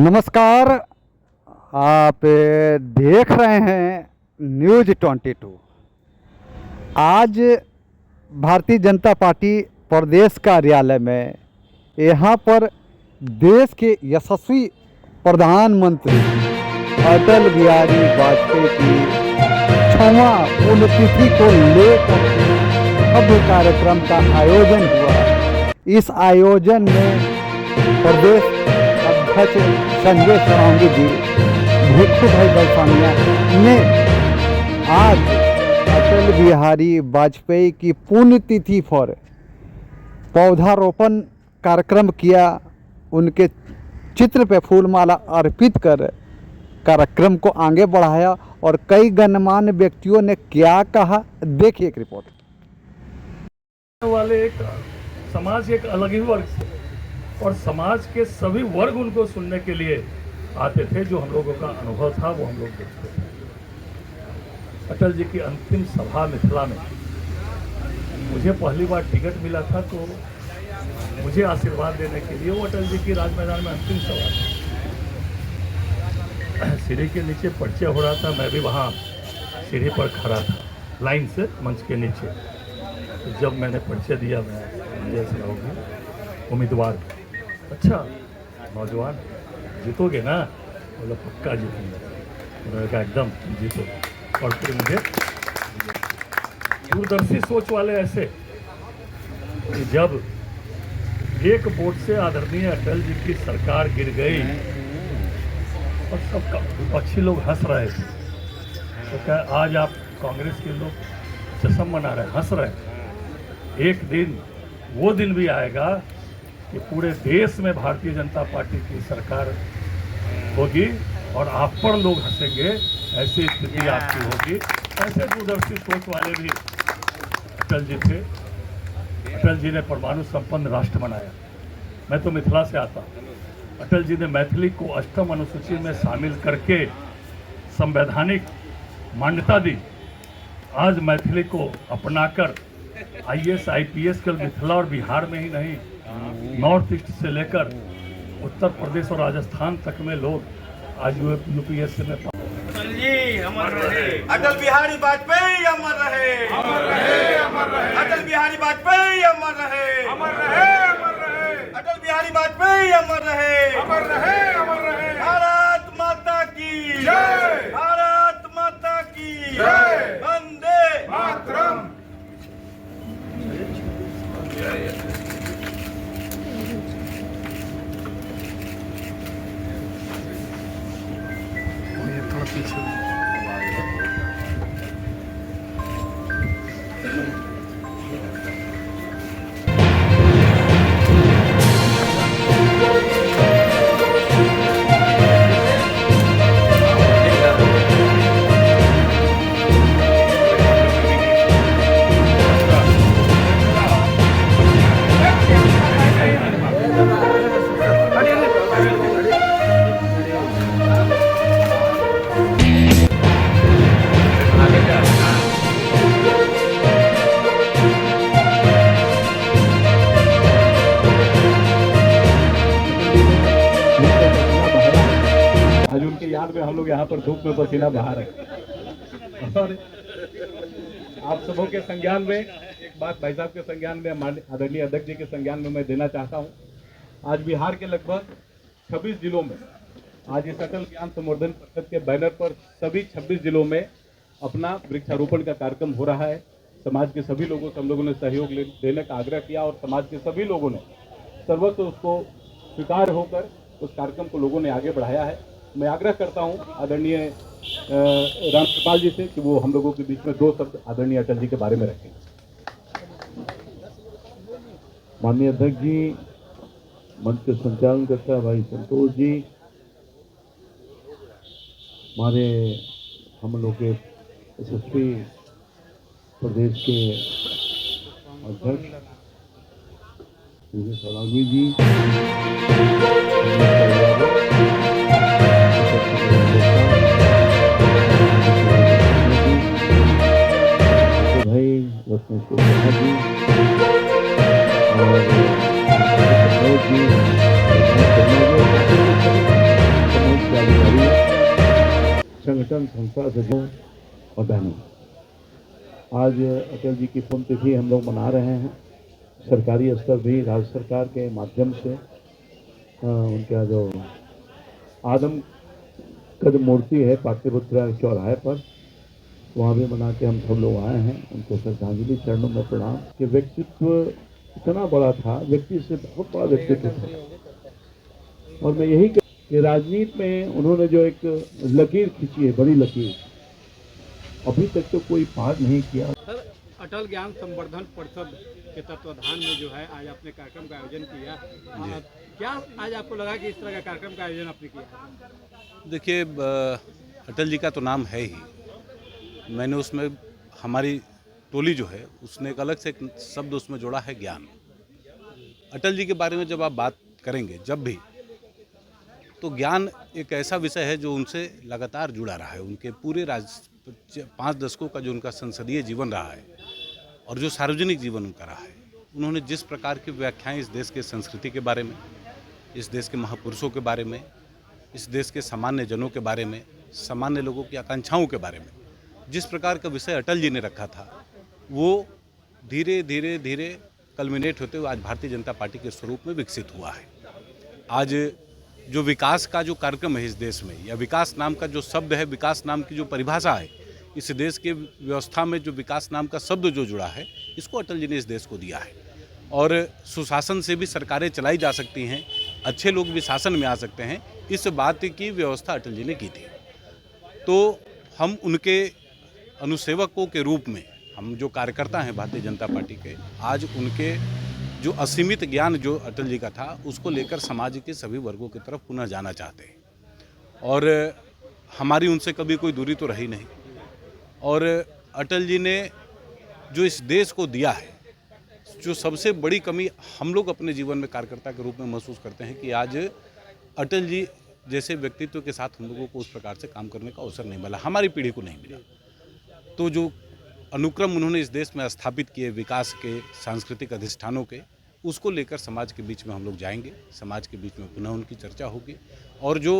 नमस्कार। आप देख रहे हैं न्यूज़ 22। आज भारतीय जनता पार्टी प्रदेश कार्यालय में यहाँ पर देश के यशस्वी प्रधानमंत्री अटल बिहारी वाजपेयी की 6वां पुण्यतिथि को लेकर भव्य कार्यक्रम का आयोजन हुआ। इस आयोजन में प्रदेश अध्यक्ष संजय सरांगी जी, भिक्षु भाई दलसानिया ने आज अटल बिहारी वाजपेयी की पुण्यतिथि पर पौधारोपण कार्यक्रम किया। उनके चित्र पे फूलमाला अर्पित कर कार्यक्रम को आगे बढ़ाया और कई गणमान्य व्यक्तियों ने क्या कहा, देखिए एक रिपोर्ट। वाले एक समाज एक अलग ही वर्ग से और समाज के सभी वर्ग उनको सुनने के लिए आते थे। जो हम लोगों का अनुभव था वो हम लोग देखते थे। अटल जी की अंतिम सभा मिथिला में मुझे पहली बार टिकट मिला था, तो मुझे आशीर्वाद देने के लिए वो अटल जी की राज मैदान में अंतिम सभा थी। सीढ़ी के नीचे परिचय हो रहा था, मैं भी वहाँ सीढ़ी पर खड़ा था लाइन से मंच के नीचे। तो जब मैंने परिचय दिया, मैं संजय सरावगी उम्मीदवार, अच्छा नौजवान जीतोगे ना? बोला पक्का जीतेंगे। उन्होंने कहा एकदम जीतो। और फिर मुझे दूरदर्शी सोच वाले ऐसे कि जब एक वोट से आदरणीय अटल जी की सरकार गिर गई और सब विपक्षी लोग हंस रहे थे, तो क्या आज आप कांग्रेस के लोग जश्न मना रहे, हंस रहे। एक दिन वो दिन भी आएगा कि पूरे देश में भारतीय जनता पार्टी की सरकार होगी और आप पर लोग हंसेंगे। ऐसी स्थिति आपकी होगी। ऐसे दूरदर्शी सोच वाले भी अटल जी थे। अटल जी ने परमाणु संपन्न राष्ट्र बनाया। मैं तो मिथिला से आता हूँ। अटल जी ने मैथिली को अष्टम अनुसूची में शामिल करके संवैधानिक मान्यता दी। आज मैथिली को अपनाकर IAS IPS केवल मिथिला और बिहार में ही नहीं, नॉर्थ ईस्ट से लेकर उत्तर प्रदेश और राजस्थान तक में लोग आज UPSC में अमर रहे अटल बिहारी वाजपेयी, अमर रहे, अमर रहे, अमर रहे अटल बिहारी वाजपेयी, अमर रहे, अमर रहे, अमर रहे अटल बिहारी वाजपेयी, अमर रहे, अमर रहे, अमर रहे। भारत माता की जय, भारत माता की जय, वंदे मातरम। थोड़ा पीछे में हम लोग यहाँ पर धूप में पसीना बहा रहे हैं। और आप सबों के संज्ञान में एक बात भाई साहब के संज्ञान में, आदरणीय अध्यक्ष जी के संज्ञान में मैं देना चाहता हूँ। आज बिहार के लगभग 26 जिलों में आज इस अटल ज्ञान संवर्धन परिषद के बैनर पर सभी 26 जिलों में अपना वृक्षारोपण का कार्यक्रम हो रहा है। समाज के सभी लोगों से हम लोगों ने सहयोग देने का आग्रह किया और समाज के सभी लोगों ने सर्वस्व उसको स्वीकार होकर उस कार्यक्रम को लोगों ने आगे बढ़ाया है। मैं आग्रह करता हूं आदरणीय रामकृपाल जी से कि वो हम लोगों के बीच में 2 शब्द आदरणीय अटल जी के बारे में रखें। माननीय अध्यक्ष जी, मंच के संचालन करता भाई संतोष जी, हमारे हम लोग के यशस्वी प्रदेश के अध्यक्ष सरावगी जी, भाई और शिक्षण संस्था से और बहनों, आज अटल जी की पुण्यतिथि हम लोग मना रहे हैं। सरकारी स्तर भी राज्य सरकार के माध्यम से उनका जो आदम कद मूर्ति है पाटलिपुत्र चौराहे पर, वहाँ भी मना के हम सब लोग आए हैं। उनको श्रद्धांजलि, चरणों में प्रणाम। कि व्यक्तित्व इतना बड़ा था, व्यक्ति से बहुत बड़ा व्यक्तित्व था। और मैं यही कि राजनीति में उन्होंने जो एक लकीर खींची है, बड़ी लकीर, अभी तक तो कोई पार नहीं किया। सर, अटल ज्ञान संवर्धन परिषद के तत्वाधान में जो है आज आपने कार्यक्रम का आयोजन किया, क्या आज आपको लगा कि इस तरह का कार्यक्रम का आयोजन आपने किया? देखिए, अटल जी का तो नाम है ही, मैंने उसमें हमारी टोली जो है उसने एक अलग से एक शब्द उसमें जोड़ा है, ज्ञान। अटल जी के बारे में जब आप बात करेंगे जब भी, तो ज्ञान एक ऐसा विषय है जो उनसे लगातार जुड़ा रहा है। उनके पूरे 5 दशकों का जो उनका संसदीय जीवन रहा है और जो सार्वजनिक जीवन उनका रहा है, उन्होंने जिस प्रकार की व्याख्याएं इस देश के संस्कृति के बारे में, इस देश के महापुरुषों के बारे में, इस देश के सामान्य जनों के बारे में, सामान्य लोगों की आकांक्षाओं के बारे में जिस प्रकार का विषय अटल जी ने रखा था, वो धीरे धीरे धीरे कल्मिनेट होते हुए आज भारतीय जनता पार्टी के स्वरूप में विकसित हुआ है। आज जो विकास का जो कार्यक्रम है इस देश में, या विकास नाम का जो शब्द है, विकास नाम की जो परिभाषा है इस देश के व्यवस्था में, जो विकास नाम का शब्द जो जुड़ा है, इसको अटल जी ने इस देश को दिया है। और सुशासन से भी सरकारें चलाई जा सकती हैं, अच्छे लोग भी शासन में आ सकते हैं, इस बात की व्यवस्था अटल जी ने की थी। तो हम उनके अनुसेवकों के रूप में, हम जो कार्यकर्ता हैं भारतीय जनता पार्टी के, आज उनके जो असीमित ज्ञान जो अटल जी का था उसको लेकर समाज के सभी वर्गों की तरफ पुनः जाना चाहते हैं। और हमारी उनसे कभी कोई दूरी तो रही नहीं। और अटल जी ने जो इस देश को दिया है, जो सबसे बड़ी कमी हम लोग अपने जीवन में कार्यकर्ता के रूप में महसूस करते हैं कि आज अटल जी जैसे व्यक्तित्व के साथ हम लोगों को उस प्रकार से काम करने का अवसर नहीं मिला, हमारी पीढ़ी को नहीं मिला। तो जो अनुक्रम उन्होंने इस देश में स्थापित किए विकास के, सांस्कृतिक अधिष्ठानों के, उसको लेकर समाज के बीच में हम लोग जाएंगे, समाज के बीच में पुनः उनकी चर्चा होगी। और जो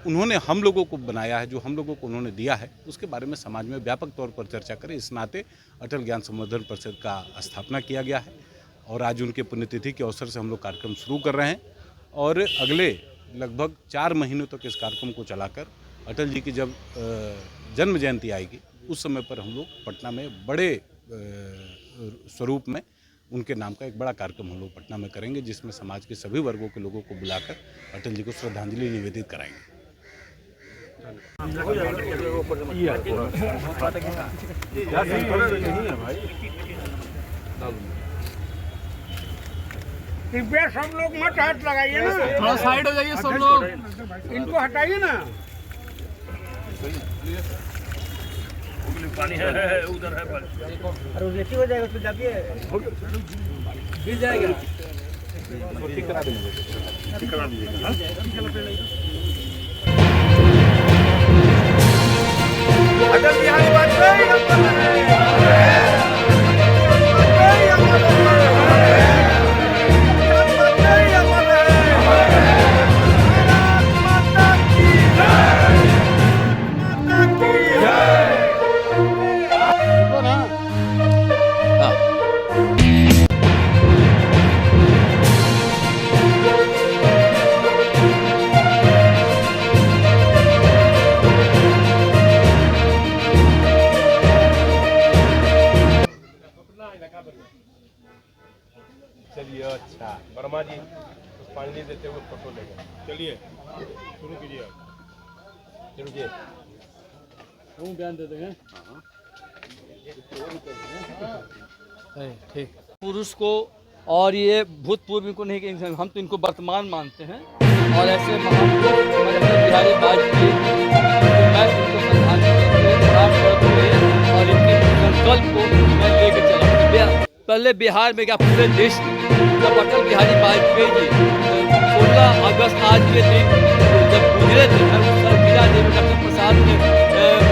उन्होंने हम लोगों को बनाया है, जो हम लोगों को उन्होंने दिया है, उसके बारे में समाज में व्यापक तौर पर चर्चा करें। इस नाते अटल ज्ञान संवर्धन परिषद का स्थापना किया गया है और आज उनके पुण्यतिथि के अवसर से हम लोग कार्यक्रम शुरू कर रहे हैं। और अगले लगभग 4 महीनों तक इस कार्यक्रम को चलाकर अटल जी की जब जन्म जयंती आएगी, उस समय पर हम लोग पटना में बड़े स्वरूप में उनके नाम का एक बड़ा कार्यक्रम हम लोग पटना में करेंगे, जिसमें समाज के सभी वर्गों के लोगों को बुलाकर अटल जी को श्रद्धांजलि निवेदित कराएंगे। कृपया सब लोग मत हाथ लगाइए ना, थोड़ा साइड हो जाइए सब लोग, इनको हटाइए ना। पानी है उधर है, अरे उसे ठीक हो जाएगा, उसमें जाके गिर जाएगा। ठीक करा दीजिएगा। अटल बिहारी वाजपेयी अमर रहे। चलिए, अच्छा वर्मा जी पुष्पांजलि देते हुए फोटो लेंगे। चलिए शुरू कीजिए। रुकिए, बयान दे देंगे। ठीक, पुरुष को और ये भूतपूर्व इनको नहीं कहेंगे, हम तो इनको वर्तमान मानते हैं। और ऐसे महापुरुष हमारे अटल बिहारी वाजपेयी, मैं इनको श्रद्धांजलि देते हुए और इनके संकल्प को मैं लेकर चला। पहले बिहार में क्या पूरे देश में जब अटल बिहारी वाजपेयी जी 16 अगस्त आज के दिन जब गुजरे थे, डॉक्टर प्रसाद ने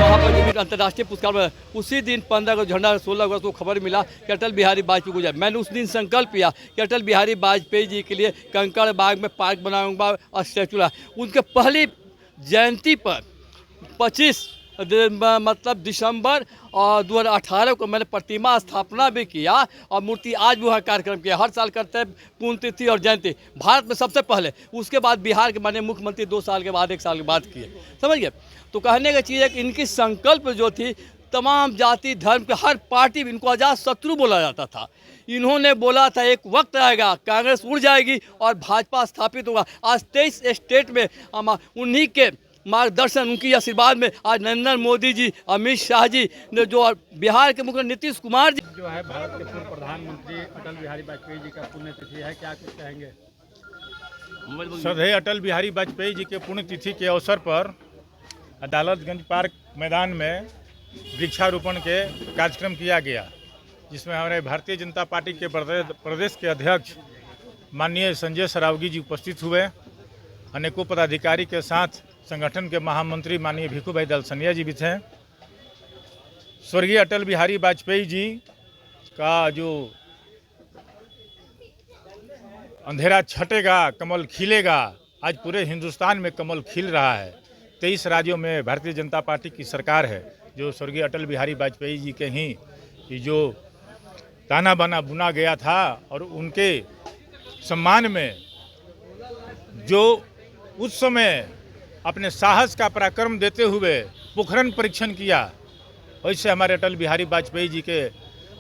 वहाँ पर जो अंतर्राष्ट्रीय पुरस्कार में, उसी दिन 15 अगस्त, झंडा 16 अगस्त को खबर मिला कि अटल बिहारी वाजपेयी गुजरे। मैंने उस दिन संकल्प किया कि अटल बिहारी वाजपेयी जी के लिए कंकड़ बाग में पार्क बनाऊंगा और स्टैचू। उनके पहली जयंती पर 25 मतलब दिसंबर 2018 को मैंने प्रतिमा स्थापना भी किया और मूर्ति आज भी वहाँ कार्यक्रम किया। हर साल करते हैं पुण्यतिथि और जयंती, भारत में सबसे पहले। उसके बाद बिहार के माननीय मुख्यमंत्री 2 साल के बाद 1 साल के बाद किए, समझ गए। तो कहने की चीज़ है कि इनकी संकल्प जो थी, तमाम जाति धर्म के हर पार्टी इनको अजात शत्रु बोला जाता था। इन्होंने बोला था एक वक्त आएगा कांग्रेस उड़ जाएगी और भाजपा स्थापित होगा। आज 23 स्टेट में उन्हीं के मार्गदर्शन, उनकी आशीर्वाद में आज नरेंद्र मोदी जी, अमित शाह जी ने, जो बिहार के मुख्यमंत्री नीतीश कुमार जी जो है भारत के पूर्व प्रधानमंत्री अटल बिहारी वाजपेयी जी का पुण्यतिथि है, क्या कुछ कहेंगे? श्रद्धेय अटल बिहारी वाजपेयी जी के पुण्यतिथि के अवसर पर अदालतगंज पार्क मैदान में वृक्षारोपण के कार्यक्रम किया गया, जिसमें हमारे भारतीय जनता पार्टी के प्रदेश के अध्यक्ष माननीय संजय सरावगी जी उपस्थित हुए। अनेकों पदाधिकारी के साथ संगठन के महामंत्री माननीय भिखू भाई दलसनिया जी भी थे। स्वर्गीय अटल बिहारी वाजपेयी जी का जो अंधेरा छटेगा कमल खिलेगा, आज पूरे हिंदुस्तान में कमल खिल रहा है। 23 राज्यों में भारतीय जनता पार्टी की सरकार है, जो स्वर्गीय अटल बिहारी वाजपेयी जी के ही जो ताना बाना बुना गया था और उनके सम्मान में जो उस समय अपने साहस का पराक्रम देते हुए पोखरण परीक्षण किया, वैसे हमारे अटल बिहारी वाजपेयी जी के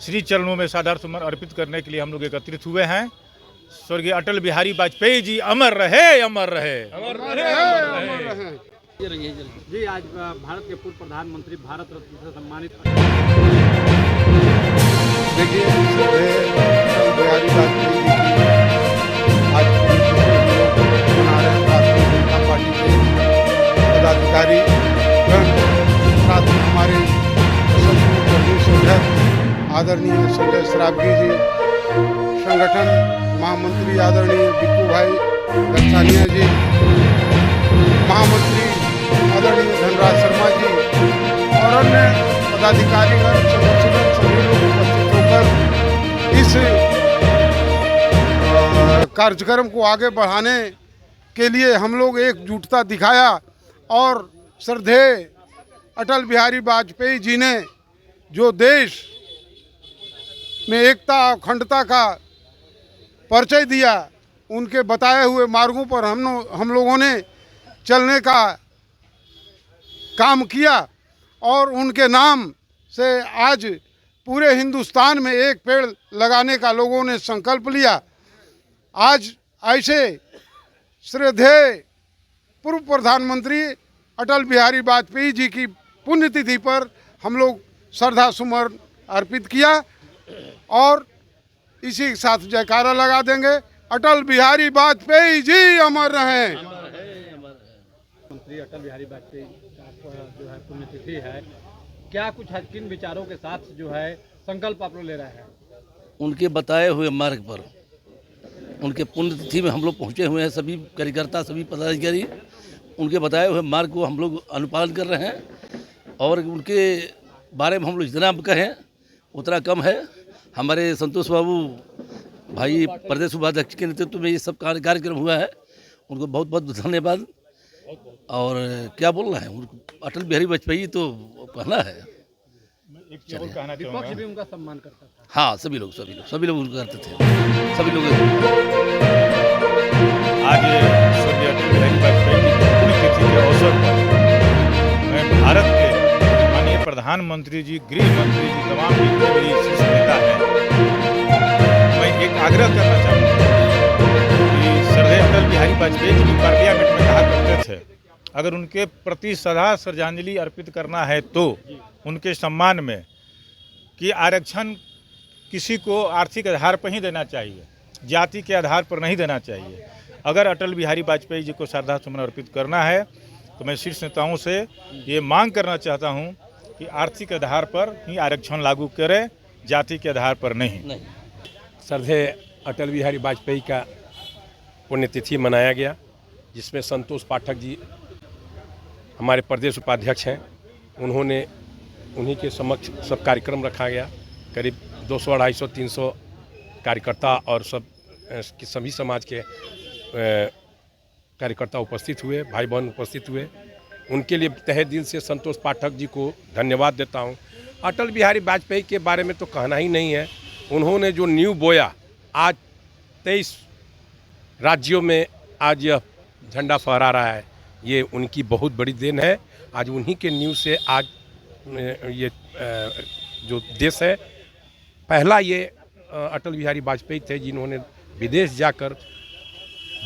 श्री चरणों में सादर सुमन अर्पित करने के लिए हम लोग एकत्रित हुए हैं। स्वर्गीय अटल बिहारी वाजपेयी जी अमर रहे, अमर रहे, अमर रहे, अमर रहे। जी, आज भारत के पूर्व प्रधानमंत्री भारत रत्न से सम्मानित। देखिए, अटल बिहारी वाजपेयी जी की आज मना रहे हैं भारतीय जनता पार्टी के पदाधिकारी साथ में हमारे प्रदेश अध्यक्ष आदरणीय संजय सरावगी जी, संगठन महामंत्री आदरणीय भिखू भाई दलसानिया जी, महामंत्री आदरणीय धनराज शर्मा जी और अन्य पदाधिकारीगण सदस्यगण सभी लोग उपस्थित होकर इस कार्यक्रम को आगे बढ़ाने के लिए हम लोग एकजुटता दिखाया और श्रद्धेय अटल बिहारी वाजपेयी जी ने जो देश में एकता और अखंडता का परिचय दिया, उनके बताए हुए मार्गों पर हम लोगों ने चलने का काम किया और उनके नाम से आज पूरे हिंदुस्तान में एक पेड़ लगाने का लोगों ने संकल्प लिया। आज ऐसे श्रद्धेय पूर्व प्रधानमंत्री अटल बिहारी वाजपेयी जी की पुण्यतिथि पर हम लोग श्रद्धा सुमन अर्पित किया और इसी के साथ जयकारा लगा देंगे, अटल बिहारी वाजपेयी जी अमर रहें। मंत्री अटल बिहारी वाजपेयी का जो है पुण्यतिथि है, क्या कुछ किन विचारों के साथ जो है संकल्प आप लोग ले रहे हैं? उनके बताए हुए मार्ग पर, उनके पुण्यतिथि में हम लोग पहुँचे हुए हैं। सभी कार्यकर्ता, सभी पदाधिकारी उनके बताए हुए मार्ग को हम लोग अनुपालन कर रहे हैं और उनके बारे में हम लोग जितना कहें उतना कम है। हमारे संतोष बाबू भाई प्रदेश उपाध्यक्ष के नेतृत्व में ये सब कार्यक्रम हुआ है, उनको बहुत बहुत धन्यवाद। और क्या बोलना है, अटल बिहारी वाजपेयी तो कहना है। एक चीज और कहना चाहूँगा, विपक्ष भी उनका सम्मान करता था। हाँ, सभी लोग उनका करते थे, सभी लोग। आज स्वर्गीय अटल बिहारी वाजपेयी जी की पुण्यतिथि के अवसर पर मैं भारत के माननीय प्रधानमंत्री जी, गृह मंत्री जी, तमाम जितने भी शीर्ष नेता हैं, मैं एक आग्रह करना चाहूँगा कि श्रद्धेय अटल बिहारी वाजपेयी जी की पार्लियामेंट में कहा करते थे, अगर उनके प्रति सदा श्रद्धांजलि अर्पित करना है तो उनके सम्मान में कि आरक्षण किसी को आर्थिक आधार पर ही देना चाहिए, जाति के आधार पर नहीं देना चाहिए। अगर अटल बिहारी वाजपेयी जी को श्रद्धा सुमन अर्पित करना है तो मैं शीर्ष नेताओं से ये मांग करना चाहता हूँ कि आर्थिक आधार पर ही आरक्षण लागू करें, जाति के आधार पर नहीं। श्रद्धेय अटल बिहारी वाजपेयी का पुण्यतिथि मनाया गया, जिसमें संतोष पाठक जी हमारे प्रदेश उपाध्यक्ष हैं, उन्हीं के समक्ष सब कार्यक्रम रखा गया। करीब 200, 250, 300 कार्यकर्ता और सभी समाज के कार्यकर्ता उपस्थित हुए, भाई बहन उपस्थित हुए उनके लिए तहे दिल से संतोष पाठक जी को धन्यवाद देता हूँ। अटल बिहारी वाजपेयी के बारे में तो कहना ही नहीं है। उन्होंने जो नींव बोया, आज 23 राज्यों में आज यह झंडा फहरा रहा है, ये उनकी बहुत बड़ी देन है। आज उन्हीं के नींव से आज ये जो देश है, पहला ये अटल बिहारी वाजपेयी थे जिन्होंने विदेश जाकर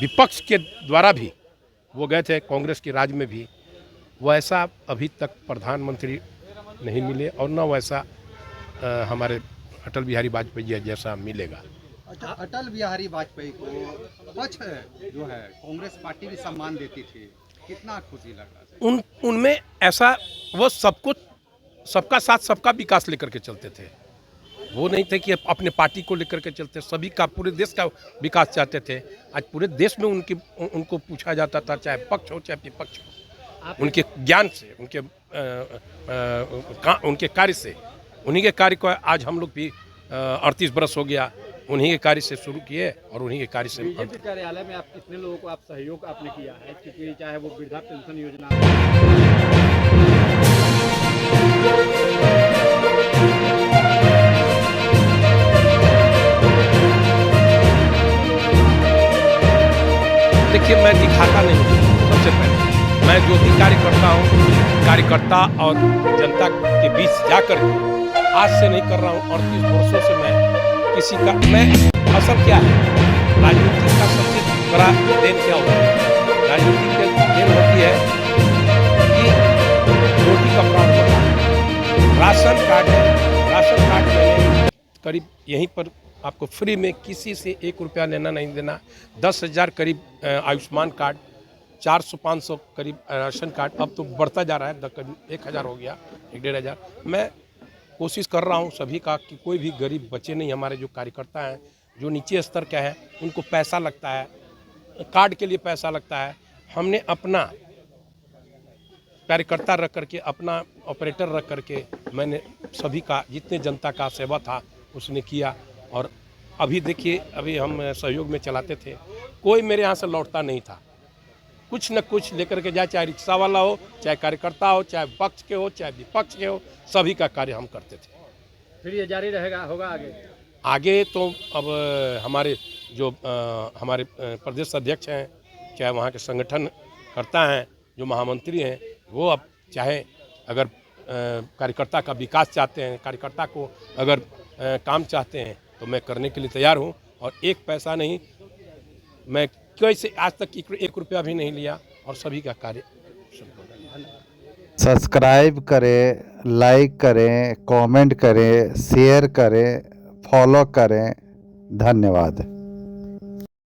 विपक्ष के द्वारा भी वो गए थे, कांग्रेस के राज में भी वैसा अभी तक प्रधानमंत्री नहीं मिले और न वैसा हमारे अटल बिहारी वाजपेयी जी जैसा मिलेगा। अच्छा, अटल बिहारी वाजपेयी को पक्ष जो है कांग्रेस पार्टी भी सम्मान देती थी, कितना खुशी लगा? उनमें ऐसा वो सब कुछ, सबका साथ सबका विकास लेकर के चलते थे। वो नहीं थे कि अपने पार्टी को लेकर के चलते, सभी का, पूरे देश का विकास चाहते थे। आज पूरे देश में उनको पूछा जाता था, चाहे पक्ष हो चाहे विपक्ष हो, उनके ज्ञान से, उनके कार्य से, उन्हीं के कार्य को आज हम लोग भी 38 बरस हो गया उन्हीं के कार्य से शुरू किए और उन्हीं के कार्य से। बीजेपी कार्यालय में आप कितने लोगों को आप सहयोग आपने किया है, क्योंकि चाहे वो वृद्धा पेंशन योजना, देखिए मैं दिखाता नहीं हूँ। सबसे पहले मैं जो भी कार्य करता हूँ, कार्यकर्ता और जनता के बीच जाकर आज से नहीं कर रहा हूँ। 38 वर्षों से मैं किसी का, मैं असल क्या है, राजनीति का सबसे बड़ा देन क्या होता है? राजनीति की देन होती है कि रोटी कपड़ा और मकान। राशन कार्ड मैंने करीब यहीं पर आपको फ्री में, किसी से 1 रुपया लेना नहीं देना। 10,000 करीब आयुष्मान कार्ड, 400-500 करीब राशन कार्ड, अब तो बढ़ता जा रहा है, करीब 1,000 हो गया, 1,500। मैं कोशिश कर रहा हूँ सभी का कि कोई भी गरीब बचे नहीं। हमारे जो कार्यकर्ता हैं, जो नीचे स्तर के हैं, उनको पैसा लगता है, कार्ड के लिए पैसा लगता है। हमने अपना कार्यकर्ता रख करके, अपना ऑपरेटर रख करके, मैंने सभी का, जितने जनता का सेवा था उसने किया। और अभी देखिए, अभी हम सहयोग में चलाते थे, कोई मेरे यहाँ से लौटता नहीं था, कुछ न कुछ लेकर के जाए, चाहे रिक्शा वाला हो, चाहे कार्यकर्ता हो, चाहे पक्ष के हो, चाहे विपक्ष के हो, सभी का कार्य हम करते थे। फिर ये जारी होगा आगे तो अब हमारे जो हमारे प्रदेश अध्यक्ष हैं, चाहे वहाँ के संगठन करता हैं, जो महामंत्री हैं, वो अब चाहे अगर कार्यकर्ता का विकास चाहते हैं, कार्यकर्ता को अगर काम चाहते हैं, तो मैं करने के लिए तैयार हूँ। और 1 पैसा नहीं, मैं कैसे आज तक 1 रुपया भी नहीं लिया और सभी का कार्य। सब्सक्राइब करें, लाइक करें, कमेंट करें, शेयर करें, फॉलो करें। धन्यवाद।